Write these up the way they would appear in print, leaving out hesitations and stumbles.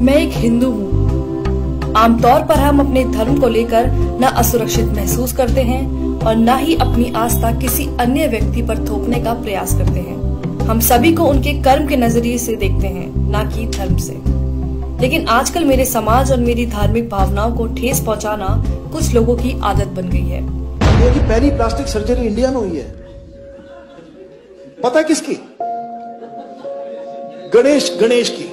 मैं एक हिंदू हूँ। आमतौर पर हम अपने धर्म को लेकर न असुरक्षित महसूस करते हैं और न ही अपनी आस्था किसी अन्य व्यक्ति पर थोपने का प्रयास करते हैं। हम सभी को उनके कर्म के नजरिए से देखते हैं, न कि धर्म से। लेकिन आजकल मेरे समाज और मेरी धार्मिक भावनाओं को ठेस पहुंचाना कुछ लोगों की आदत बन गई है। इंडिया की पहली प्लास्टिक सर्जरी इंडिया में हुई है, पता है किसकी? गणेश की।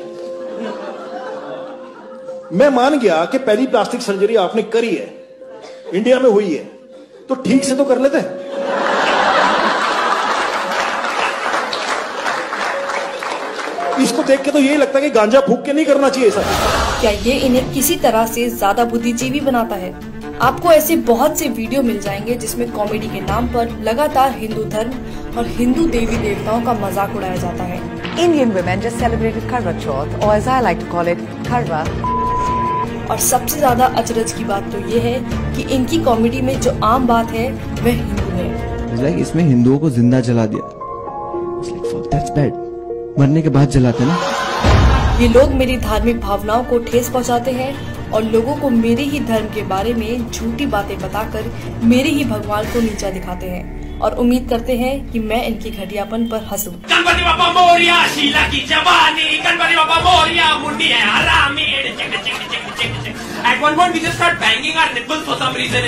मैं मान गया कि पहली प्लास्टिक सर्जरी आपने करी है, इंडिया में हुई है, तो ठीक से तो कर लेते हैं। इसको देख के तो यही लगता है कि गांजा फूक के नहीं करना चाहिए सर। क्या ये इन्हें किसी तरह से ज्यादा बुद्धिजीवी बनाता है? आपको ऐसे बहुत से वीडियो मिल जाएंगे जिसमें कॉमेडी के नाम पर लगातार हिंदू धर्म और हिंदू देवी देवताओं का मजाक उड़ाया जाता है। Indian women just celebrated Karwa Chauth, or as I like to call it, Karwa. और सबसे ज्यादा अचरज की बात तो ये है कि इनकी कॉमेडी में जो आम बात है वह हिंदू है। इसमें हिंदुओं को जिंदा जला दिया। Fuck, that's bad. मरने के बाद जलाते ना। ये लोग मेरी धार्मिक भावनाओं को ठेस पहुंचाते हैं और लोगों को मेरे ही धर्म के बारे में झूठी बातें बताकर मेरे ही भगवान को नीचा दिखाते हैं और उम्मीद करते हैं कि मैं इनकी घटियापन पर हंसूं। गणपति बाप्पा मोरिया, शीला की जवानी, गणपति बाप्पा मोरिया, मुंडी है हरामी। At one point we just start banging our nipples for some reason.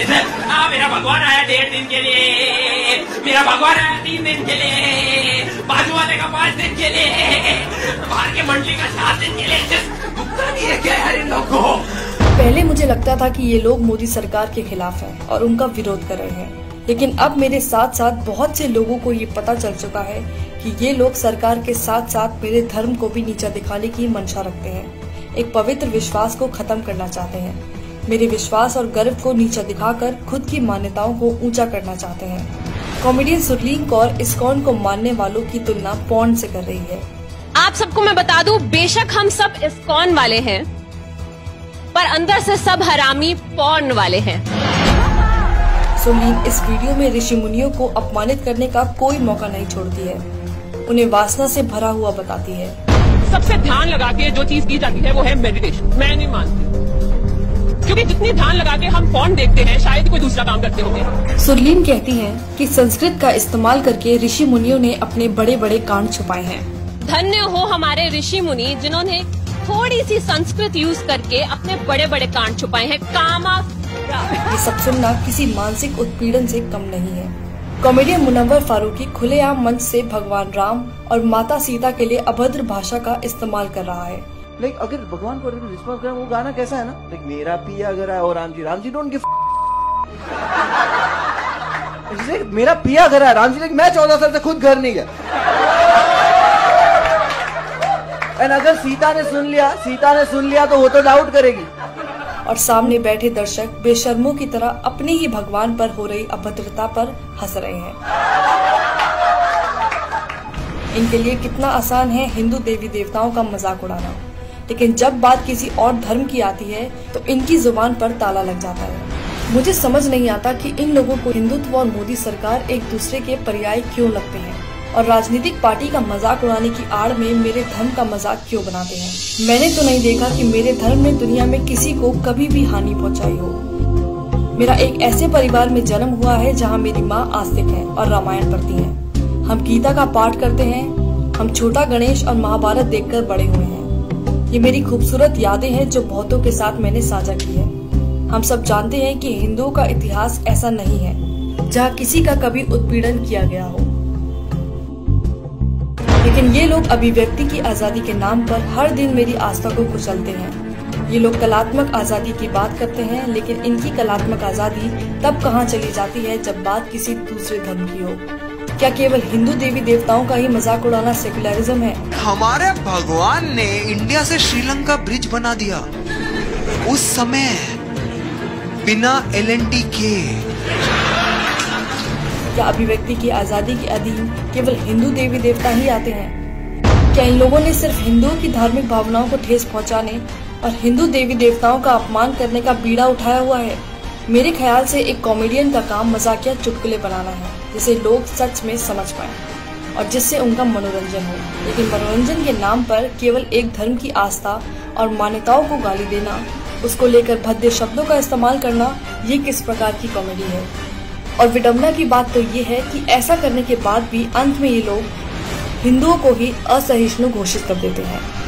मेरा भगवान आया 1.5 दिन के लिए, मेरा भगवान आया 3 दिन के लिए, बाजू वाले का 5 दिन के लिए, बाहर के मंडली का 7 दिन के लिए। भुगता नहीं है क्या यार इन लोगों को? पहले मुझे लगता था कि ये लोग मोदी सरकार के खिलाफ हैं और उनका विरोध कर रहे हैं, लेकिन अब मेरे साथ साथ बहुत से लोगों को ये पता चल चुका है कि ये लोग सरकार के साथ साथ मेरे धर्म को भी नीचा दिखाने की मंशा रखते हैं। एक पवित्र विश्वास को खत्म करना चाहते हैं। मेरे विश्वास और गर्व को नीचा दिखाकर खुद की मान्यताओं को ऊंचा करना चाहते हैं। कॉमेडियन सुरलीन कौर इस्कॉन को मानने वालों की तुलना पॉर्न से कर रही है। आप सबको मैं बता दूं, बेशक हम सब इस्कॉन वाले हैं, पर अंदर से सब हरामी पॉर्न वाले हैं। सुरलीन इस वीडियो में ऋषि मुनियों को अपमानित करने का कोई मौका नहीं छोड़ती है, उन्हें वासना से भरा हुआ बताती है। सबसे ध्यान लगा के जो चीज की जाती है वो है मेडिटेशन। मैं नहीं मानती, क्योंकि जितनी ध्यान लगा के हम फोन देखते हैं शायद कोई दूसरा काम करते होंगे। सुरलीन कहती है कि संस्कृत का इस्तेमाल करके ऋषि मुनियों ने अपने बड़े बड़े कांड छुपाए हैं। धन्य हो हमारे ऋषि मुनि जिन्होंने थोड़ी सी संस्कृत यूज करके अपने बड़े बड़े कांड छुपाए हैं। कामा ये सब सुनना किसी मानसिक उत्पीड़न से कम नहीं है। कॉमेडियन मुनव्वर फारूकी खुलेआम मंच से भगवान राम और माता सीता के लिए अभद्र भाषा का इस्तेमाल कर रहा है। लाइक अगर भगवान को रिस्पॉन्स करें, वो गाना कैसा है ना, लाइक मेरा पिया अगर है और राम जी डोंट गिव। मेरा पिया घर है, राम जी मैं 14 साल से खुद घर नहीं गया। एंड अगर सीता ने सुन लिया तो वो तो डाउट करेगी। और सामने बैठे दर्शक बेशर्मों की तरह अपने ही भगवान पर हो रही अभद्रता पर हंस रहे हैं। इनके लिए कितना आसान है हिंदू देवी देवताओं का मजाक उड़ाना, लेकिन जब बात किसी और धर्म की आती है तो इनकी जुबान पर ताला लग जाता है। मुझे समझ नहीं आता कि इन लोगों को हिंदुत्व और मोदी सरकार एक दूसरे के पर्याय क्यों लगते हैं और राजनीतिक पार्टी का मजाक उड़ाने की आड़ में मेरे धर्म का मजाक क्यों बनाते हैं। मैंने तो नहीं देखा कि मेरे धर्म ने दुनिया में किसी को कभी भी हानि पहुंचाई हो। मेरा एक ऐसे परिवार में जन्म हुआ है जहां मेरी माँ आस्तिक है और रामायण पढ़ती है। हम गीता का पाठ करते हैं। हम छोटा गणेश और महाभारत देखकर बड़े हुए हैं। ये मेरी खूबसूरत यादें हैं जो बहुतों के साथ मैंने साझा की है। हम सब जानते हैं कि हिंदुओं का इतिहास ऐसा नहीं है जहाँ किसी का कभी उत्पीड़न किया गया हो, लेकिन ये लोग अभिव्यक्ति की आजादी के नाम पर हर दिन मेरी आस्था को कुचलते हैं। ये लोग कलात्मक आजादी की बात करते हैं, लेकिन इनकी कलात्मक आजादी तब कहाँ चली जाती है जब बात किसी दूसरे धर्म की हो। क्या केवल हिंदू देवी देवताओं का ही मजाक उड़ाना सेकुलरिज्म है? हमारे भगवान ने इंडिया से श्रीलंका ब्रिज बना दिया उस समय बिना LNT के। क्या अभिव्यक्ति की आजादी के अधीन केवल हिंदू देवी देवता ही आते हैं? क्या इन लोगों ने सिर्फ हिंदुओं की धार्मिक भावनाओं को ठेस पहुंचाने और हिंदू देवी देवताओं का अपमान करने का बीड़ा उठाया हुआ है? मेरे ख्याल से एक कॉमेडियन का काम मजाकिया चुटकुले बनाना है जिसे लोग सच में समझ पाएं और जिससे उनका मनोरंजन हो, लेकिन मनोरंजन के नाम पर केवल एक धर्म की आस्था और मान्यताओं को गाली देना, उसको लेकर भद्दे शब्दों का इस्तेमाल करना, ये किस प्रकार की कॉमेडी है। और विडंबना की बात तो ये है कि ऐसा करने के बाद भी अंत में ये लोग हिंदुओं को ही असहिष्णु घोषित कर देते हैं।